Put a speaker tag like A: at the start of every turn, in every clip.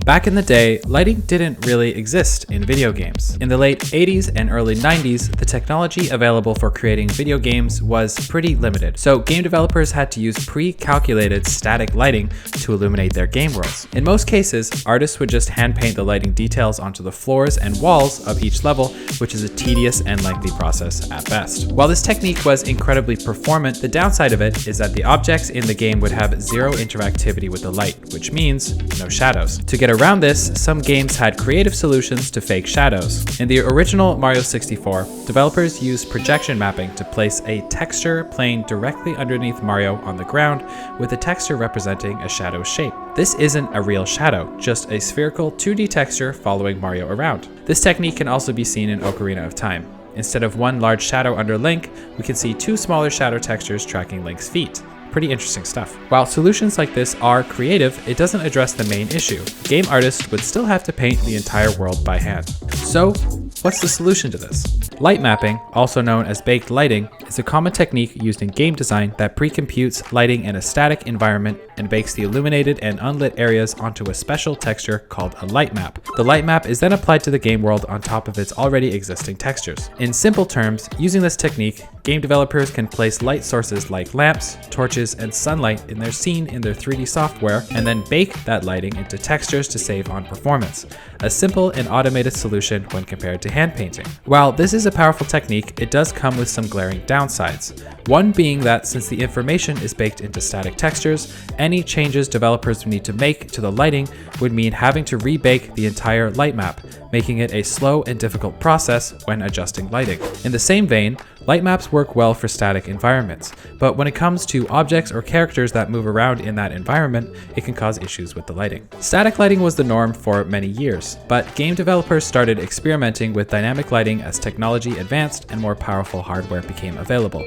A: Back in the day, lighting didn't really exist in video games. In the late 80s and early 90s, the technology available for creating video games was pretty limited, so game developers had to use pre-calculated static lighting to illuminate their game worlds. In most cases, artists would just hand paint the lighting details onto the floors and walls of each level, which is a tedious and lengthy process at best. While this technique was incredibly performant, the downside of it is that the objects in the game would have zero interactivity with the light, which means no shadows. To get around this, some games had creative solutions to fake shadows. In the original Mario 64, developers used projection mapping to place a texture plane directly underneath Mario on the ground, with the texture representing a shadow shape. This isn't a real shadow, just a spherical 2D texture following Mario around. This technique can also be seen in Ocarina of Time. Instead of one large shadow under Link, we can see two smaller shadow textures tracking Link's feet. Pretty interesting stuff. While solutions like this are creative, it doesn't address the main issue. Game artists would still have to paint the entire world by hand. So, what's the solution to this? Light mapping, also known as baked lighting, is a common technique used in game design that pre-computes lighting in a static environment and bakes the illuminated and unlit areas onto a special texture called a light map. The light map is then applied to the game world on top of its already existing textures. In simple terms, using this technique, game developers can place light sources like lamps, torches, and sunlight in their scene in their 3D software, and then bake that lighting into textures to save on performance. A simple and automated solution when compared to hand painting. While this is a powerful technique, it does come with some glaring downsides. One being that since the information is baked into static textures, any changes developers would need to make to the lighting would mean having to rebake the entire light map, making it a slow and difficult process when adjusting lighting. In the same vein, light maps work well for static environments, but when it comes to objects or characters that move around in that environment, it can cause issues with the lighting. Static lighting was the norm for many years, but game developers started experimenting with dynamic lighting as technology advanced and more powerful hardware became available.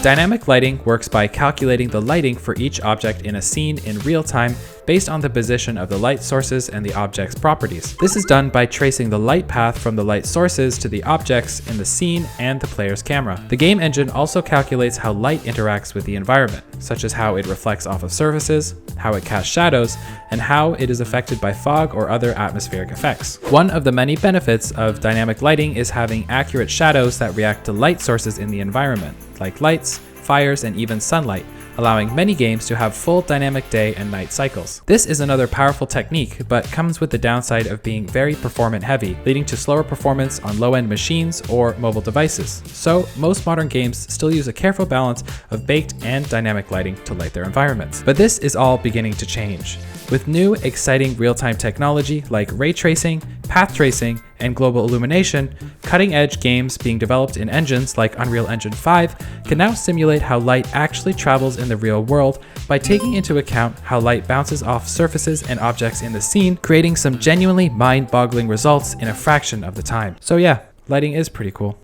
A: Dynamic lighting works by calculating the lighting for each object in a scene in real time based on the position of the light sources and the object's properties. This is done by tracing the light path from the light sources to the objects in the scene and the player's camera. The game engine also calculates how light interacts with the environment, such as how it reflects off of surfaces, how it casts shadows, and how it is affected by fog or other atmospheric effects. One of the many benefits of dynamic lighting is having accurate shadows that react to light sources in the environment, like lights, fires, and even sunlight, allowing many games to have full dynamic day and night cycles. This is another powerful technique, but comes with the downside of being very performance heavy, leading to slower performance on low-end machines or mobile devices. So most modern games still use a careful balance of baked and dynamic lighting to light their environments. But this is all beginning to change. With new, exciting real-time technology like ray tracing, path tracing, and global illumination, cutting-edge games being developed in engines like Unreal Engine 5 can now simulate how light actually travels in the real world by taking into account how light bounces off surfaces and objects in the scene, creating some genuinely mind-boggling results in a fraction of the time. So yeah, lighting is pretty cool.